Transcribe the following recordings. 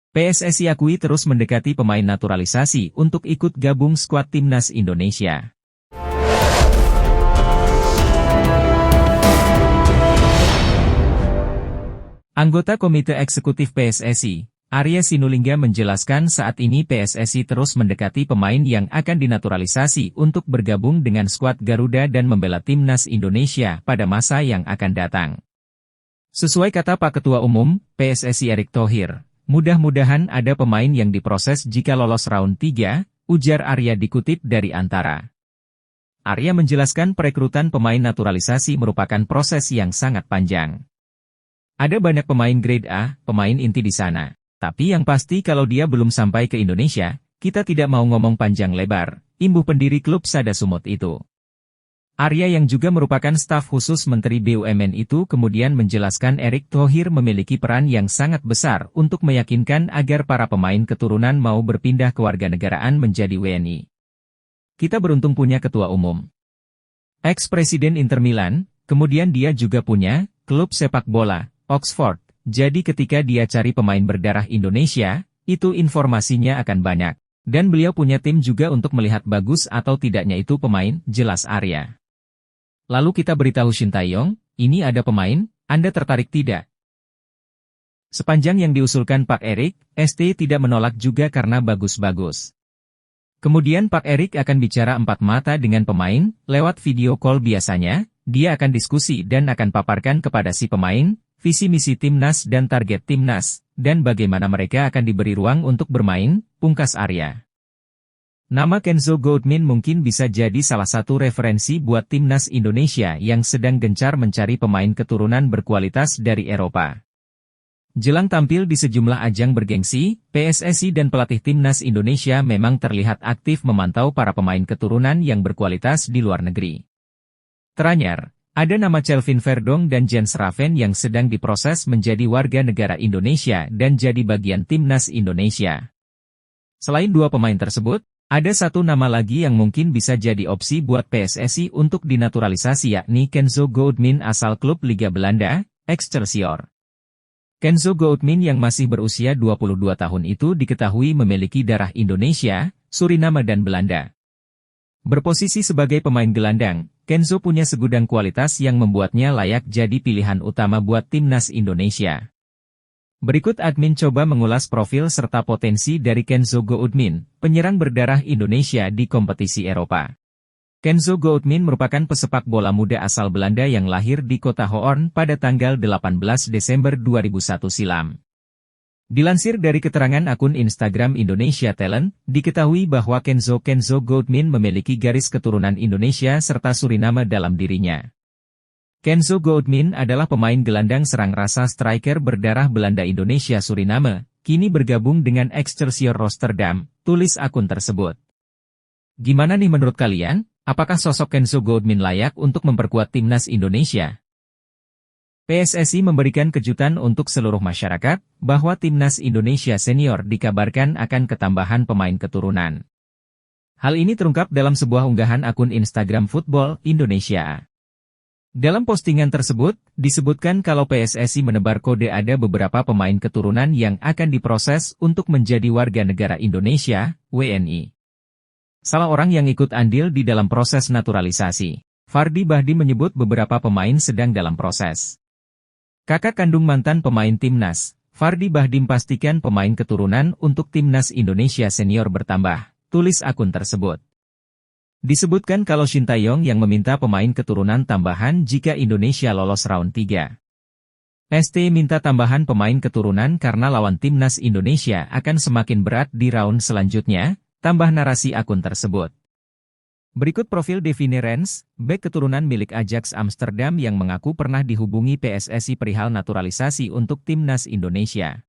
PSSI akui terus mendekati pemain naturalisasi untuk ikut gabung skuad timnas Indonesia. Anggota Komite Eksekutif PSSI, Arya Sinulinga menjelaskan saat ini PSSI terus mendekati pemain yang akan dinaturalisasi untuk bergabung dengan skuad Garuda dan membela timnas Indonesia pada masa yang akan datang. Sesuai kata Pak Ketua Umum, PSSI Erick Thohir, mudah-mudahan ada pemain yang diproses jika lolos round 3, ujar Arya dikutip dari Antara. Arya menjelaskan perekrutan pemain naturalisasi merupakan proses yang sangat panjang. Ada banyak pemain grade A, pemain inti di sana. Tapi yang pasti kalau dia belum sampai ke Indonesia, kita tidak mau ngomong panjang lebar, imbuh pendiri klub Sada Sumut itu. Arya yang juga merupakan staf khusus Menteri BUMN itu kemudian menjelaskan Erick Thohir memiliki peran yang sangat besar untuk meyakinkan agar para pemain keturunan mau berpindah kewarganegaraan menjadi WNI. Kita beruntung punya ketua umum. Ex-presiden Inter Milan, kemudian dia juga punya klub sepak bola, Oxford, jadi ketika dia cari pemain berdarah Indonesia, itu informasinya akan banyak. Dan beliau punya tim juga untuk melihat bagus atau tidaknya itu pemain, jelas Arya. Lalu kita beritahu Shin Tae-yong, ini ada pemain, Anda tertarik tidak? Sepanjang yang diusulkan Pak Erick, ST tidak menolak juga karena bagus-bagus. Kemudian Pak Erick akan bicara empat mata dengan pemain, lewat video call biasanya, dia akan diskusi dan akan paparkan kepada si pemain, visi misi timnas dan target timnas, dan bagaimana mereka akan diberi ruang untuk bermain, pungkas Arya. Nama Kenzo Goudmin mungkin bisa jadi salah satu referensi buat timnas Indonesia yang sedang gencar mencari pemain keturunan berkualitas dari Eropa. Jelang tampil di sejumlah ajang bergengsi, PSSI dan pelatih timnas Indonesia memang terlihat aktif memantau para pemain keturunan yang berkualitas di luar negeri. Teranyar, ada nama Kelvin Verdong dan Jens Raven yang sedang diproses menjadi warga negara Indonesia dan jadi bagian timnas Indonesia. Selain dua pemain tersebut, ada satu nama lagi yang mungkin bisa jadi opsi buat PSSI untuk dinaturalisasi yakni Kenzo Goudmin asal klub Liga Belanda, Excelsior. Kenzo Goudmin yang masih berusia 22 tahun itu diketahui memiliki darah Indonesia, Suriname dan Belanda. Berposisi sebagai pemain gelandang, Kenzo punya segudang kualitas yang membuatnya layak jadi pilihan utama buat timnas Indonesia. Berikut admin coba mengulas profil serta potensi dari Kenzo Goudmin, penyerang berdarah Indonesia di kompetisi Eropa. Kenzo Goudmin merupakan pesepak bola muda asal Belanda yang lahir di kota Hoorn pada tanggal 18 Desember 2001 silam. Dilansir dari keterangan akun Instagram Indonesia Talent, diketahui bahwa Kenzo Goudmin memiliki garis keturunan Indonesia serta Suriname dalam dirinya. Kenzo Goudmin adalah pemain gelandang serang rasa striker berdarah Belanda Indonesia Suriname, kini bergabung dengan Excelsior Rotterdam, tulis akun tersebut. Gimana nih menurut kalian? Apakah sosok Kenzo Goudmin layak untuk memperkuat timnas Indonesia? PSSI memberikan kejutan untuk seluruh masyarakat, bahwa timnas Indonesia senior dikabarkan akan ketambahan pemain keturunan. Hal ini terungkap dalam sebuah unggahan akun Instagram Football Indonesia. Dalam postingan tersebut, disebutkan kalau PSSI menebar kode ada beberapa pemain keturunan yang akan diproses untuk menjadi warga negara Indonesia, WNI. Salah orang yang ikut andil di dalam proses naturalisasi, Fardi Bahdim menyebut beberapa pemain sedang dalam proses. Kakak kandung mantan pemain timnas, Fardi Bahdim pastikan pemain keturunan untuk timnas Indonesia senior bertambah, tulis akun tersebut. Disebutkan kalau Shin Tae-yong yang meminta pemain keturunan tambahan jika Indonesia lolos round 3. ST minta tambahan pemain keturunan karena lawan timnas Indonesia akan semakin berat di round selanjutnya, tambah narasi akun tersebut. Berikut profil Devine Rens, bek keturunan milik Ajax Amsterdam yang mengaku pernah dihubungi PSSI perihal naturalisasi untuk timnas Indonesia.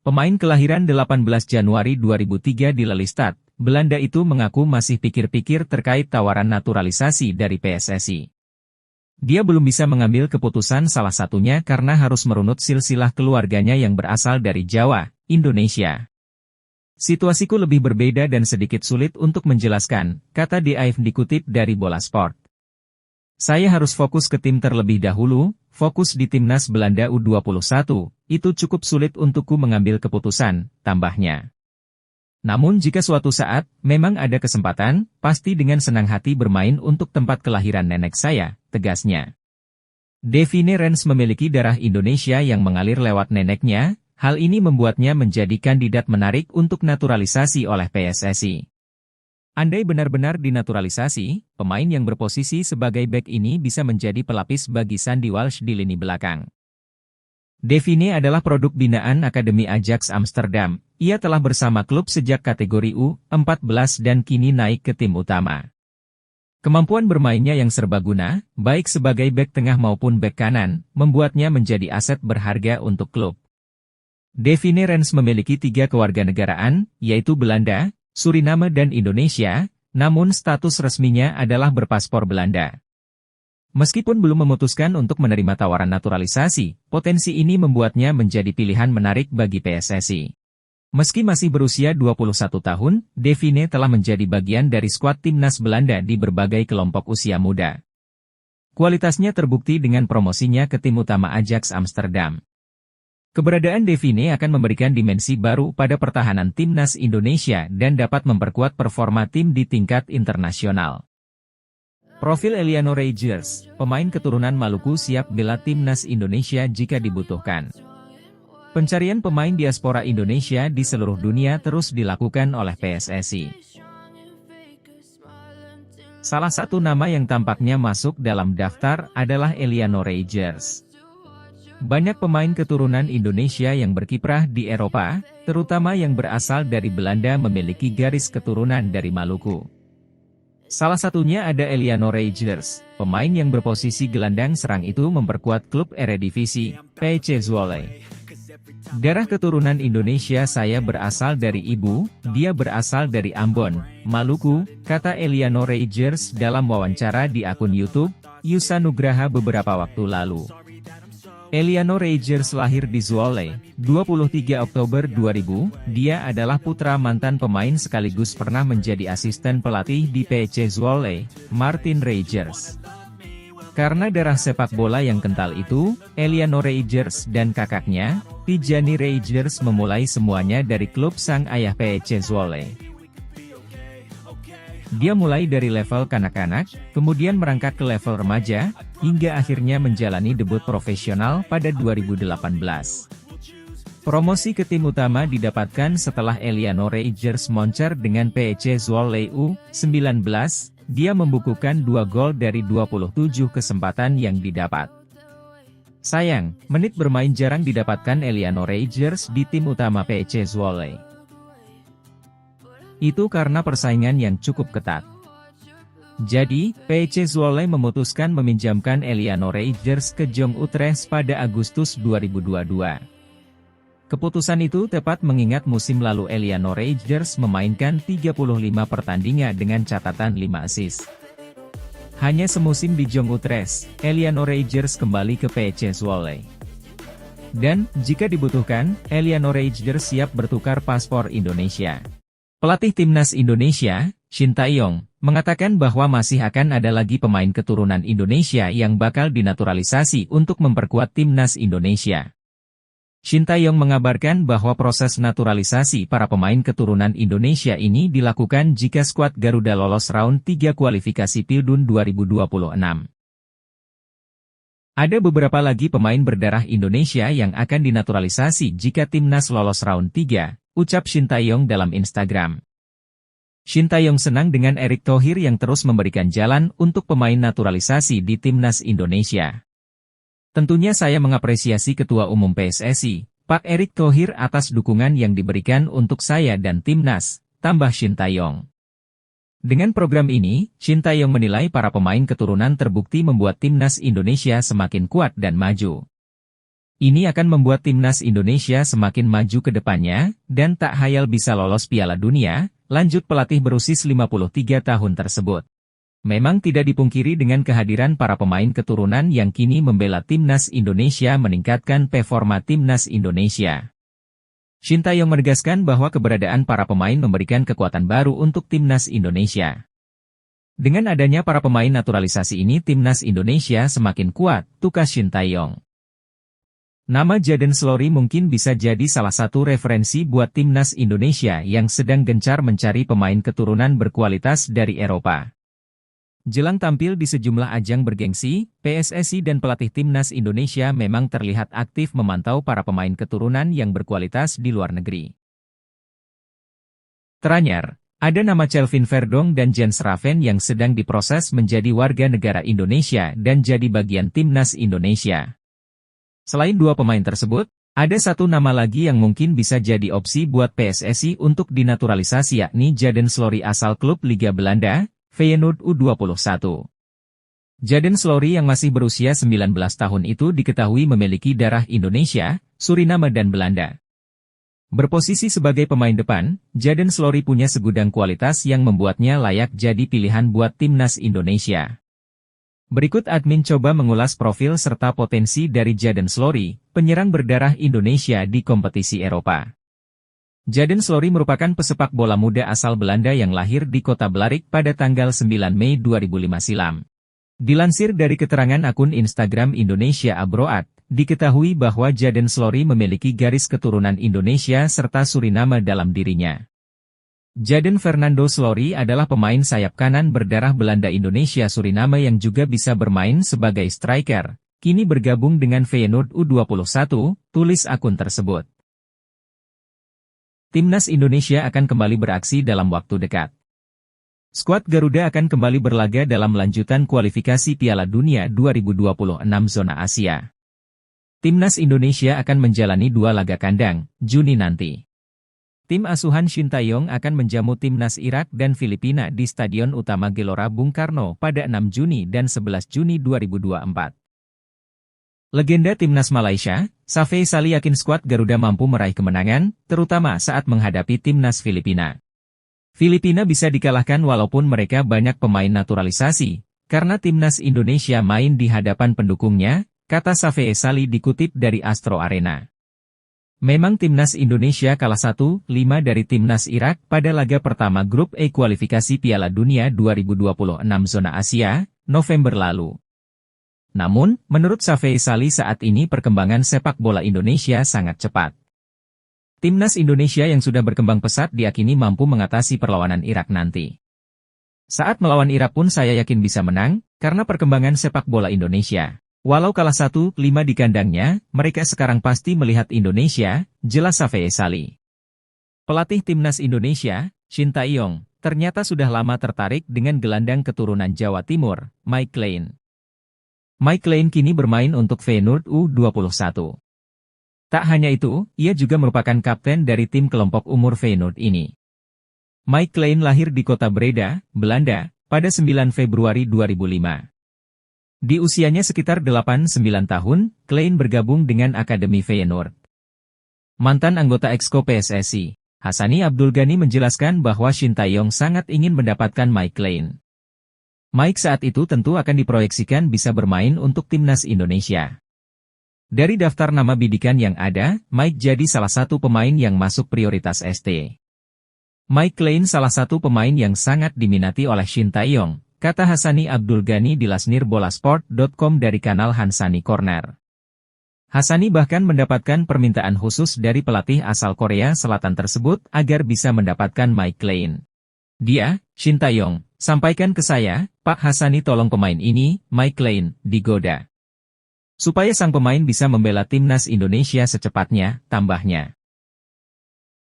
Pemain kelahiran 18 Januari 2003 di Lelystad, Belanda itu mengaku masih pikir-pikir terkait tawaran naturalisasi dari PSSI. Dia belum bisa mengambil keputusan salah satunya karena harus merunut silsilah keluarganya yang berasal dari Jawa, Indonesia. Situasiku lebih berbeda dan sedikit sulit untuk menjelaskan, kata Daif dikutip dari Bola Sport. Saya harus fokus ke tim terlebih dahulu, fokus di timnas Belanda U21, itu cukup sulit untukku mengambil keputusan, tambahnya. Namun jika suatu saat, memang ada kesempatan, pasti dengan senang hati bermain untuk tempat kelahiran nenek saya, tegasnya. Devine Rens memiliki darah Indonesia yang mengalir lewat neneknya, hal ini membuatnya menjadi kandidat menarik untuk naturalisasi oleh PSSI. Andai benar-benar dinaturalisasi, pemain yang berposisi sebagai bek ini bisa menjadi pelapis bagi Sandy Walsh di lini belakang. Devine adalah produk binaan Akademi Ajax Amsterdam. Ia telah bersama klub sejak kategori U14 dan kini naik ke tim utama. Kemampuan bermainnya yang serbaguna, baik sebagai bek tengah maupun bek kanan, membuatnya menjadi aset berharga untuk klub. Devine Rens memiliki 3 kewarganegaraan, yaitu Belanda, Suriname dan Indonesia, namun status resminya adalah berpaspor Belanda. Meskipun belum memutuskan untuk menerima tawaran naturalisasi, potensi ini membuatnya menjadi pilihan menarik bagi PSSI. Meski masih berusia 21 tahun, Devine telah menjadi bagian dari skuad timnas Belanda di berbagai kelompok usia muda. Kualitasnya terbukti dengan promosinya ke tim utama Ajax Amsterdam. Keberadaan Devine akan memberikan dimensi baru pada pertahanan timnas Indonesia dan dapat memperkuat performa tim di tingkat internasional. Profil Eliano Reijers, pemain keturunan Maluku siap bela timnas Indonesia jika dibutuhkan. Pencarian pemain diaspora Indonesia di seluruh dunia terus dilakukan oleh PSSI. Salah satu nama yang tampaknya masuk dalam daftar adalah Eliano Reijers. Banyak pemain keturunan Indonesia yang berkiprah di Eropa, terutama yang berasal dari Belanda memiliki garis keturunan dari Maluku. Salah satunya ada Eliano Reijers, pemain yang berposisi gelandang serang itu memperkuat klub Eredivisie, PEC Zwolle. Darah keturunan Indonesia saya berasal dari ibu, dia berasal dari Ambon, Maluku, kata Eliano Reijers dalam wawancara di akun YouTube, Yusa Nugraha beberapa waktu lalu. Eliano Reijers lahir di Zwolle, 23 Oktober 2000, dia adalah putra mantan pemain sekaligus pernah menjadi asisten pelatih di PEC Zwolle, Martin Reijers. Karena darah sepak bola yang kental itu, Eliano Reijers dan kakaknya, Tijani Reijers memulai semuanya dari klub sang ayah PEC Zwolle. Dia mulai dari level kanak-kanak, kemudian merangkak ke level remaja, hingga akhirnya menjalani debut profesional pada 2018. Promosi ke tim utama didapatkan setelah Eliano Reijers moncer dengan PEC Zwolle U19, dia membukukan 2 gol dari 27 kesempatan yang didapat. Sayang, menit bermain jarang didapatkan Eliano Reijers di tim utama PEC Zwolle. Itu karena persaingan yang cukup ketat. Jadi, PEC Zwolle memutuskan meminjamkan Eliano Reijers ke Jong Utrecht pada Agustus 2022. Keputusan itu tepat mengingat musim lalu Eliano Reijers memainkan 35 pertandingan dengan catatan 5 assist. Hanya semusim di Jong Utrecht, Eliano Reijers kembali ke PEC Zwolle. Dan, jika dibutuhkan, Eliano Reijers siap bertukar paspor Indonesia. Pelatih timnas Indonesia, Shin Tae-yong, mengatakan bahwa masih akan ada lagi pemain keturunan Indonesia yang bakal dinaturalisasi untuk memperkuat timnas Indonesia. Shin Tae-yong mengabarkan bahwa proses naturalisasi para pemain keturunan Indonesia ini dilakukan jika skuad Garuda lolos round 3 kualifikasi Pildun 2026. Ada beberapa lagi pemain berdarah Indonesia yang akan dinaturalisasi jika timnas lolos round 3. Ucap Shin Tae-yong dalam Instagram. Shin Tae-yong senang dengan Erick Thohir yang terus memberikan jalan untuk pemain naturalisasi di timnas Indonesia. Tentunya saya mengapresiasi Ketua Umum PSSI, Pak Erick Thohir atas dukungan yang diberikan untuk saya dan timnas, tambah Shin Tae-yong. Dengan program ini, Shin Tae-yong menilai para pemain keturunan terbukti membuat timnas Indonesia semakin kuat dan maju. Ini akan membuat timnas Indonesia semakin maju ke depannya, dan tak hayal bisa lolos Piala Dunia, lanjut pelatih berusia 53 tahun tersebut. Memang tidak dipungkiri dengan kehadiran para pemain keturunan yang kini membela timnas Indonesia meningkatkan performa timnas Indonesia. Shin Tae-yong menegaskan bahwa keberadaan para pemain memberikan kekuatan baru untuk timnas Indonesia. Dengan adanya para pemain naturalisasi ini timnas Indonesia semakin kuat, tukas Shin Tae-yong. Nama Jadon Slory mungkin bisa jadi salah satu referensi buat timnas Indonesia yang sedang gencar mencari pemain keturunan berkualitas dari Eropa. Jelang tampil di sejumlah ajang bergengsi, PSSI dan pelatih timnas Indonesia memang terlihat aktif memantau para pemain keturunan yang berkualitas di luar negeri. Teranyar, ada nama Kelvin Verdong dan Jens Raven yang sedang diproses menjadi warga negara Indonesia dan jadi bagian timnas Indonesia. Selain dua pemain tersebut, ada satu nama lagi yang mungkin bisa jadi opsi buat PSSI untuk dinaturalisasi yakni Jadon Slory asal klub Liga Belanda, Feyenoord U21. Jadon Slory yang masih berusia 19 tahun itu diketahui memiliki darah Indonesia, Suriname dan Belanda. Berposisi sebagai pemain depan, Jadon Slory punya segudang kualitas yang membuatnya layak jadi pilihan buat timnas Indonesia. Berikut admin coba mengulas profil serta potensi dari Jadon Slory, penyerang berdarah Indonesia di kompetisi Eropa. Jadon Slory merupakan pesepak bola muda asal Belanda yang lahir di kota Blarik pada tanggal 9 Mei 2005 silam. Dilansir dari keterangan akun Instagram Indonesia Abroad, diketahui bahwa Jadon Slory memiliki garis keturunan Indonesia serta Suriname dalam dirinya. Jadon Fernando Slory adalah pemain sayap kanan berdarah Belanda Indonesia Suriname yang juga bisa bermain sebagai striker, kini bergabung dengan Feyenoord U21, tulis akun tersebut. Timnas Indonesia akan kembali beraksi dalam waktu dekat. Skuad Garuda akan kembali berlaga dalam lanjutan kualifikasi Piala Dunia 2026 zona Asia. Timnas Indonesia akan menjalani 2 laga kandang, Juni nanti. Tim asuhan Shin Tae-yong akan menjamu timnas Irak dan Filipina di Stadion Utama Gelora Bung Karno pada 6 Juni dan 11 Juni 2024. Legenda timnas Malaysia, Safei Sali yakin skuad Garuda mampu meraih kemenangan, terutama saat menghadapi timnas Filipina. Filipina bisa dikalahkan walaupun mereka banyak pemain naturalisasi, karena timnas Indonesia main di hadapan pendukungnya, kata Safei Sali dikutip dari Astro Arena. Memang timnas Indonesia kalah 1-5 dari timnas Irak pada laga pertama grup E kualifikasi Piala Dunia 2026 zona Asia, November lalu. Namun, menurut Safei Sali saat ini perkembangan sepak bola Indonesia sangat cepat. Timnas Indonesia yang sudah berkembang pesat diyakini mampu mengatasi perlawanan Irak nanti. Saat melawan Irak pun saya yakin bisa menang, karena perkembangan sepak bola Indonesia. Walau kalah 1-5 di kandangnya, mereka sekarang pasti melihat Indonesia, jelas Safei Sali. Pelatih timnas Indonesia, Shin Tae-yong, ternyata sudah lama tertarik dengan gelandang keturunan Jawa Timur, Mike Clean. Mike Clean kini bermain untuk Feyenoord U21. Tak hanya itu, ia juga merupakan kapten dari tim kelompok umur Feyenoord ini. Mike Clean lahir di kota Breda, Belanda, pada 9 Februari 2005. Di usianya sekitar 8-9 tahun, Clean bergabung dengan Akademi Feyenoord. Mantan anggota Exco PSSI, Hassani Abdul Ghani menjelaskan bahwa Shin Tae-yong sangat ingin mendapatkan Mike Clean. Mike saat itu tentu akan diproyeksikan bisa bermain untuk timnas Indonesia. Dari daftar nama bidikan yang ada, Mike jadi salah satu pemain yang masuk prioritas ST. Mike Clean salah satu pemain yang sangat diminati oleh Shin Tae-yong, kata Hassani Abdul Ghani di lasnirbolasport.com dari kanal Hansani Corner. Hassani bahkan mendapatkan permintaan khusus dari pelatih asal Korea Selatan tersebut agar bisa mendapatkan Mike Clean. Dia, Shin Tae-yong, sampaikan ke saya, Pak Hassani tolong pemain ini, Mike Clean, digoda. Supaya sang pemain bisa membela timnas Indonesia secepatnya, tambahnya.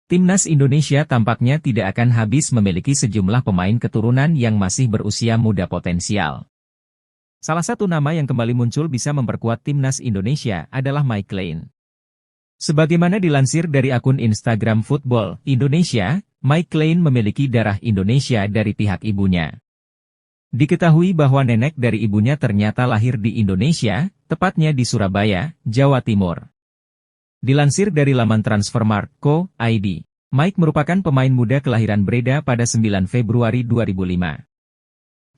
Timnas Indonesia tampaknya tidak akan habis memiliki sejumlah pemain keturunan yang masih berusia muda potensial. Salah satu nama yang kembali muncul bisa memperkuat timnas Indonesia adalah Mike Clean. Sebagaimana dilansir dari akun Instagram Football Indonesia, Mike Clean memiliki darah Indonesia dari pihak ibunya. Diketahui bahwa nenek dari ibunya ternyata lahir di Indonesia, tepatnya di Surabaya, Jawa Timur. Dilansir dari laman Transfermarkt.co.id, Mike merupakan pemain muda kelahiran Breda pada 9 Februari 2005.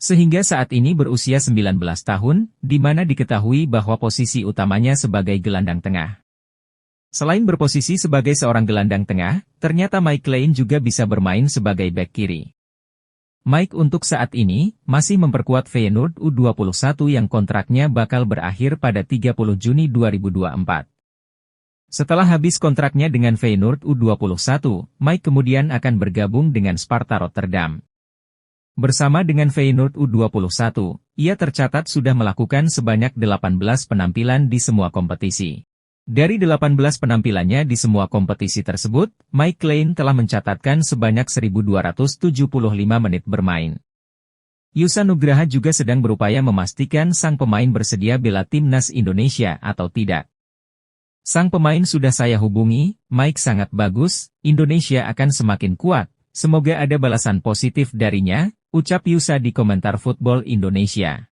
Sehingga saat ini berusia 19 tahun, di mana diketahui bahwa posisi utamanya sebagai gelandang tengah. Selain berposisi sebagai seorang gelandang tengah, ternyata Mike Clean juga bisa bermain sebagai bek kiri. Mike untuk saat ini masih memperkuat Feyenoord U21 yang kontraknya bakal berakhir pada 30 Juni 2024. Setelah habis kontraknya dengan Feyenoord U21, Mike kemudian akan bergabung dengan Sparta Rotterdam. Bersama dengan Feyenoord U21, ia tercatat sudah melakukan sebanyak 18 penampilan di semua kompetisi. Dari 18 penampilannya di semua kompetisi tersebut, Mike Klein telah mencatatkan sebanyak 1.275 menit bermain. Yusa Nugraha juga sedang berupaya memastikan sang pemain bersedia bela timnas Indonesia atau tidak. Sang pemain sudah saya hubungi, Mike sangat bagus, Indonesia akan semakin kuat, semoga ada balasan positif darinya, ucap Yusa di komentar Football Indonesia.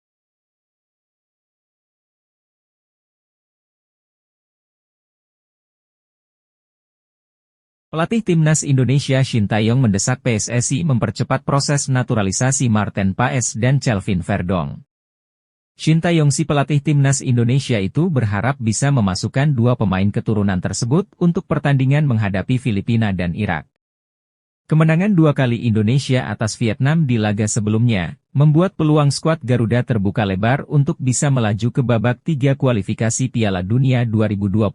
Pelatih Timnas Indonesia Shin Tae-yong mendesak PSSI mempercepat proses naturalisasi Maarten Paes dan Kelvin Verdonk. Shin Tae-yong si pelatih Timnas Indonesia itu berharap bisa memasukkan dua pemain keturunan tersebut untuk pertandingan menghadapi Filipina dan Irak. Kemenangan 2 kali Indonesia atas Vietnam di laga sebelumnya, membuat peluang skuad Garuda terbuka lebar untuk bisa melaju ke babak 3 kualifikasi Piala Dunia 2026.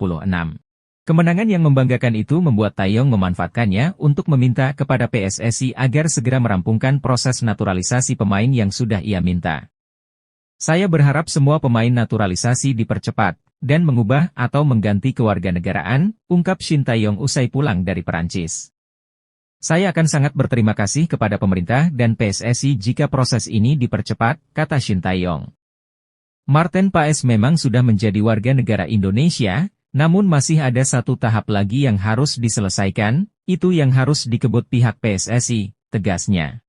Kemenangan yang membanggakan itu membuat Tae-yong memanfaatkannya untuk meminta kepada PSSI agar segera merampungkan proses naturalisasi pemain yang sudah ia minta. Saya berharap semua pemain naturalisasi dipercepat, dan mengubah atau mengganti kewarganegaraan, ungkap Shin Tae-yong usai pulang dari Perancis. Saya akan sangat berterima kasih kepada pemerintah dan PSSI jika proses ini dipercepat, kata Shin Tae-yong. Maarten Paes memang sudah menjadi warga negara Indonesia, namun masih ada satu tahap lagi yang harus diselesaikan, itu yang harus dikebut pihak PSSI, tegasnya.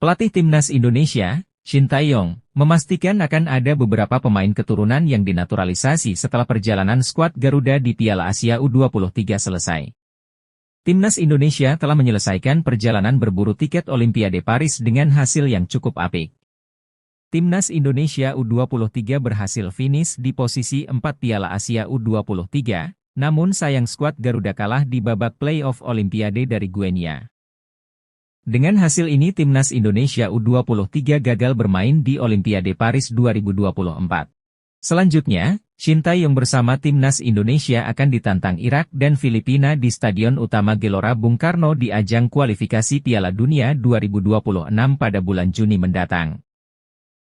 Pelatih Timnas Indonesia, Shin Tae-yong, memastikan akan ada beberapa pemain keturunan yang dinaturalisasi setelah perjalanan skuad Garuda di Piala Asia U23 selesai. Timnas Indonesia telah menyelesaikan perjalanan berburu tiket Olimpiade Paris dengan hasil yang cukup apik. Timnas Indonesia U23 berhasil finish di posisi 4 Piala Asia U23, namun sayang skuad Garuda kalah di babak play-off Olimpiade dari Guinea. Dengan hasil ini Timnas Indonesia U23 gagal bermain di Olimpiade Paris 2024. Selanjutnya, Shin Tae-yong bersama Timnas Indonesia akan ditantang Irak dan Filipina di Stadion Utama Gelora Bung Karno di ajang kualifikasi Piala Dunia 2026 pada bulan Juni mendatang.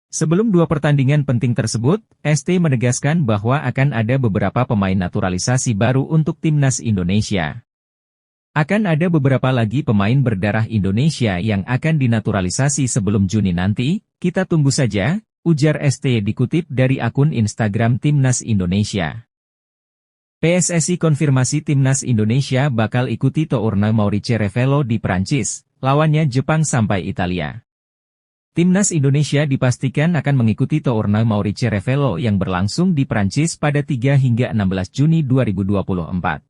Sebelum dua pertandingan penting tersebut, ST menegaskan bahwa akan ada beberapa pemain naturalisasi baru untuk Timnas Indonesia. Akan ada beberapa lagi pemain berdarah Indonesia yang akan dinaturalisasi sebelum Juni nanti, kita tunggu saja, ujar ST dikutip dari akun Instagram Timnas Indonesia. PSSI konfirmasi Timnas Indonesia bakal ikuti Tourna Maurice Revello di Prancis, lawannya Jepang sampai Italia. Timnas Indonesia dipastikan akan mengikuti Tourna Maurice Revello yang berlangsung di Prancis pada 3 hingga 16 Juni 2024.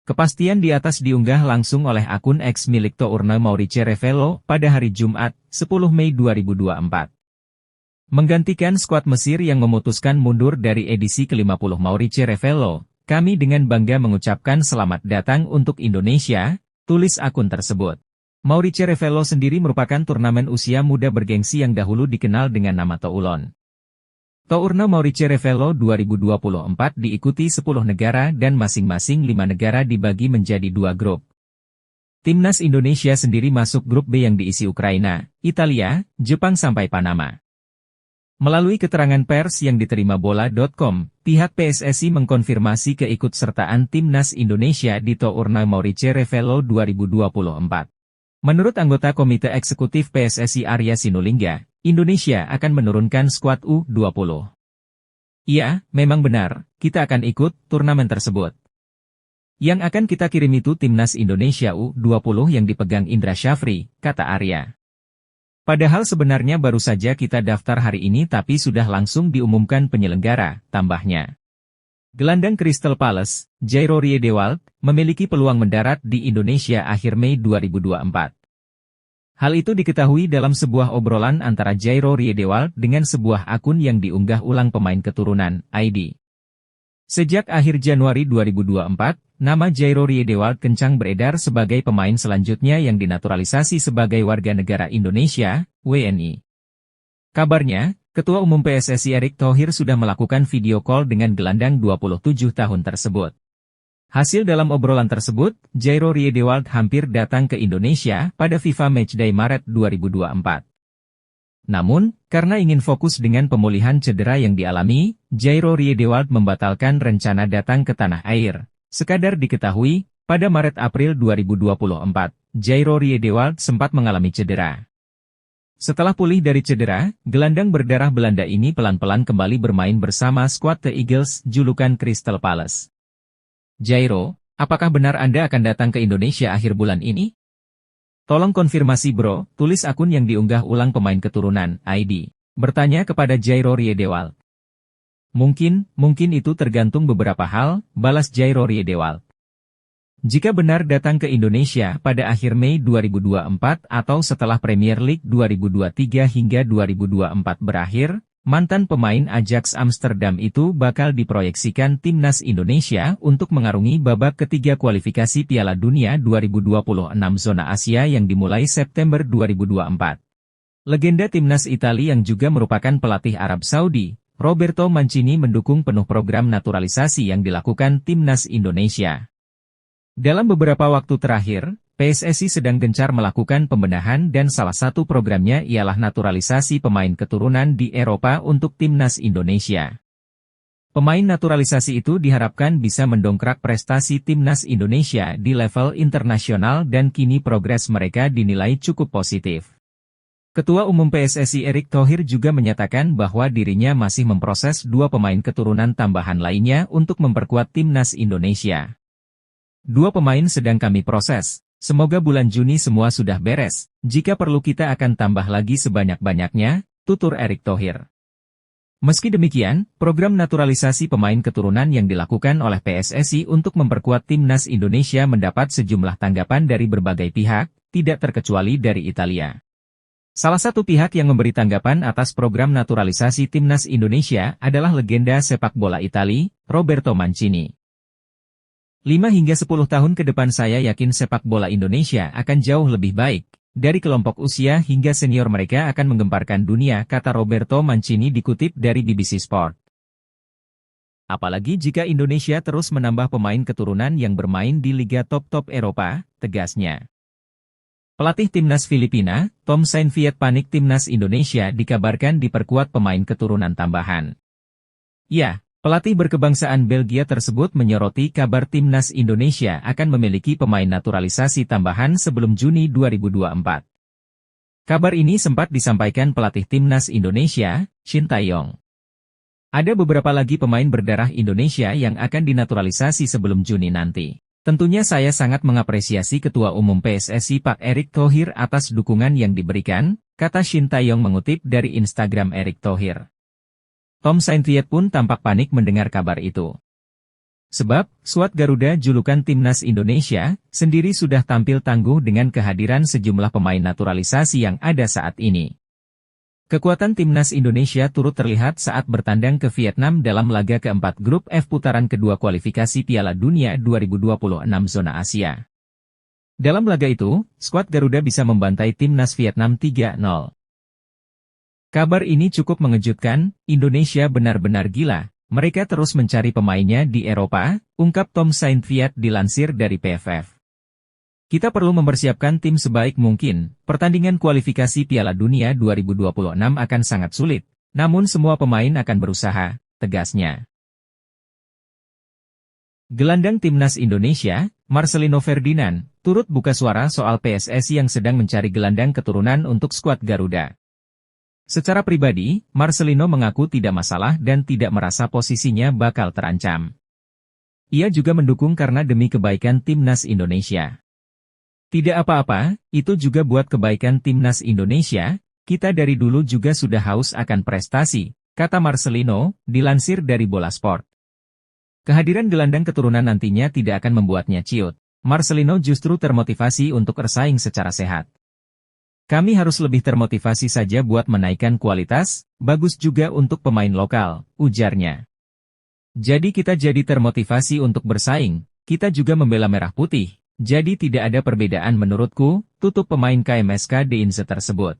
Kepastian di atas diunggah langsung oleh akun X milik Tourna Maurice Revello pada hari Jumat, 10 Mei 2024. Menggantikan skuad Mesir yang memutuskan mundur dari edisi ke-50 Maurice Revello, kami dengan bangga mengucapkan selamat datang untuk Indonesia, tulis akun tersebut. Maurice Revello sendiri merupakan turnamen usia muda bergengsi yang dahulu dikenal dengan nama Toulon. Tourna Maurice Revello 2024 diikuti 10 negara dan masing-masing 5 negara dibagi menjadi 2 grup. Timnas Indonesia sendiri masuk grup B yang diisi Ukraina, Italia, Jepang sampai Panama. Melalui keterangan pers yang diterima bola.com, pihak PSSI mengkonfirmasi keikutsertaan Timnas Indonesia di Tourna Maurice Revello 2024. Menurut anggota Komite Eksekutif PSSI Arya Sinulinga, Indonesia akan menurunkan skuad U20. Iya, memang benar, kita akan ikut turnamen tersebut. Yang akan kita kirim itu Timnas Indonesia U20 yang dipegang Indra Syafri, kata Arya. Padahal sebenarnya baru saja kita daftar hari ini tapi sudah langsung diumumkan penyelenggara, tambahnya. Gelandang Crystal Palace, Jairo Riedewald, memiliki peluang mendarat di Indonesia akhir Mei 2024. Hal itu diketahui dalam sebuah obrolan antara Jairo Riedewald dengan sebuah akun yang diunggah ulang pemain keturunan, ID. Sejak akhir Januari 2024, nama Jairo Riedewald kencang beredar sebagai pemain selanjutnya yang dinaturalisasi sebagai warga negara Indonesia, WNI. Kabarnya, Ketua Umum PSSI Erick Thohir sudah melakukan video call dengan gelandang 27 tahun tersebut. Hasil dalam obrolan tersebut, Jairo Riedewald hampir datang ke Indonesia pada FIFA Matchday Maret 2024. Namun, karena ingin fokus dengan pemulihan cedera yang dialami, Jairo Riedewald membatalkan rencana datang ke tanah air. Sekadar diketahui, pada Maret-April 2024, Jairo Riedewald sempat mengalami cedera. Setelah pulih dari cedera, gelandang berdarah Belanda ini pelan-pelan kembali bermain bersama skuad The Eagles, julukan Crystal Palace. Jairo, apakah benar Anda akan datang ke Indonesia akhir bulan ini? Tolong konfirmasi bro, tulis akun yang diunggah ulang pemain keturunan, ID. Bertanya kepada Jairo Riedewald. Mungkin itu tergantung beberapa hal, balas Jairo Riedewald. Jika benar datang ke Indonesia pada akhir Mei 2024 atau setelah Premier League 2023 hingga 2024 berakhir, mantan pemain Ajax Amsterdam itu bakal diproyeksikan timnas Indonesia untuk mengarungi babak ketiga kualifikasi Piala Dunia 2026 zona Asia yang dimulai September 2024. Legenda timnas Italia yang juga merupakan pelatih Arab Saudi, Roberto Mancini mendukung penuh program naturalisasi yang dilakukan timnas Indonesia. Dalam beberapa waktu terakhir, PSSI sedang gencar melakukan pembenahan dan salah satu programnya ialah naturalisasi pemain keturunan di Eropa untuk timnas Indonesia. Pemain naturalisasi itu diharapkan bisa mendongkrak prestasi timnas Indonesia di level internasional dan kini progres mereka dinilai cukup positif. Ketua Umum PSSI Erick Thohir juga menyatakan bahwa dirinya masih memproses 2 pemain keturunan tambahan lainnya untuk memperkuat timnas Indonesia. 2 pemain sedang kami proses, semoga bulan Juni semua sudah beres, jika perlu kita akan tambah lagi sebanyak-banyaknya, tutur Erick Thohir. Meski demikian, program naturalisasi pemain keturunan yang dilakukan oleh PSSI untuk memperkuat timnas Indonesia mendapat sejumlah tanggapan dari berbagai pihak, tidak terkecuali dari Italia. Salah satu pihak yang memberi tanggapan atas program naturalisasi timnas Indonesia adalah legenda sepak bola Italia, Roberto Mancini. 5 hingga 10 tahun ke depan saya yakin sepak bola Indonesia akan jauh lebih baik. Dari kelompok usia hingga senior mereka akan menggemparkan dunia, kata Roberto Mancini dikutip dari BBC Sport. Apalagi jika Indonesia terus menambah pemain keturunan yang bermain di liga top-top Eropa, tegasnya. Pelatih timnas Filipina, Tom Saintfiet panik timnas Indonesia dikabarkan diperkuat pemain keturunan tambahan. Ya, pelatih berkebangsaan Belgia tersebut menyoroti kabar timnas Indonesia akan memiliki pemain naturalisasi tambahan sebelum Juni 2024. Kabar ini sempat disampaikan pelatih timnas Indonesia, Shin Tae-yong. Ada beberapa lagi pemain berdarah Indonesia yang akan dinaturalisasi sebelum Juni nanti. Tentunya saya sangat mengapresiasi Ketua Umum PSSI Pak Erick Thohir atas dukungan yang diberikan, kata Shin Tae-yong mengutip dari Instagram Erick Thohir. Tom Saintfiet pun tampak panik mendengar kabar itu. Sebab, skuad Garuda julukan timnas Indonesia, sendiri sudah tampil tangguh dengan kehadiran sejumlah pemain naturalisasi yang ada saat ini. Kekuatan timnas Indonesia turut terlihat saat bertandang ke Vietnam dalam laga keempat grup F putaran kedua kualifikasi Piala Dunia 2026 zona Asia. Dalam laga itu, skuad Garuda bisa membantai timnas Vietnam 3-0. Kabar ini cukup mengejutkan, Indonesia benar-benar gila, mereka terus mencari pemainnya di Eropa, ungkap Tom Saintfiet dilansir dari PFF. Kita perlu mempersiapkan tim sebaik mungkin, pertandingan kualifikasi Piala Dunia 2026 akan sangat sulit, namun semua pemain akan berusaha, tegasnya. Gelandang timnas Indonesia, Marcelino Ferdinand, turut buka suara soal PSSI yang sedang mencari gelandang keturunan untuk skuad Garuda. Secara pribadi, Marcelino mengaku tidak masalah dan tidak merasa posisinya bakal terancam. Ia juga mendukung karena demi kebaikan timnas Indonesia. Tidak apa-apa, itu juga buat kebaikan timnas Indonesia, kita dari dulu juga sudah haus akan prestasi, kata Marcelino, dilansir dari Bola Sport. Kehadiran gelandang keturunan nantinya tidak akan membuatnya ciut. Marcelino justru termotivasi untuk bersaing secara sehat. Kami harus lebih termotivasi saja buat menaikkan kualitas, bagus juga untuk pemain lokal, ujarnya. Jadi kita jadi termotivasi untuk bersaing, Kita juga membela merah putih, jadi tidak ada perbedaan menurutku, tutup pemain KMSK Deinze tersebut.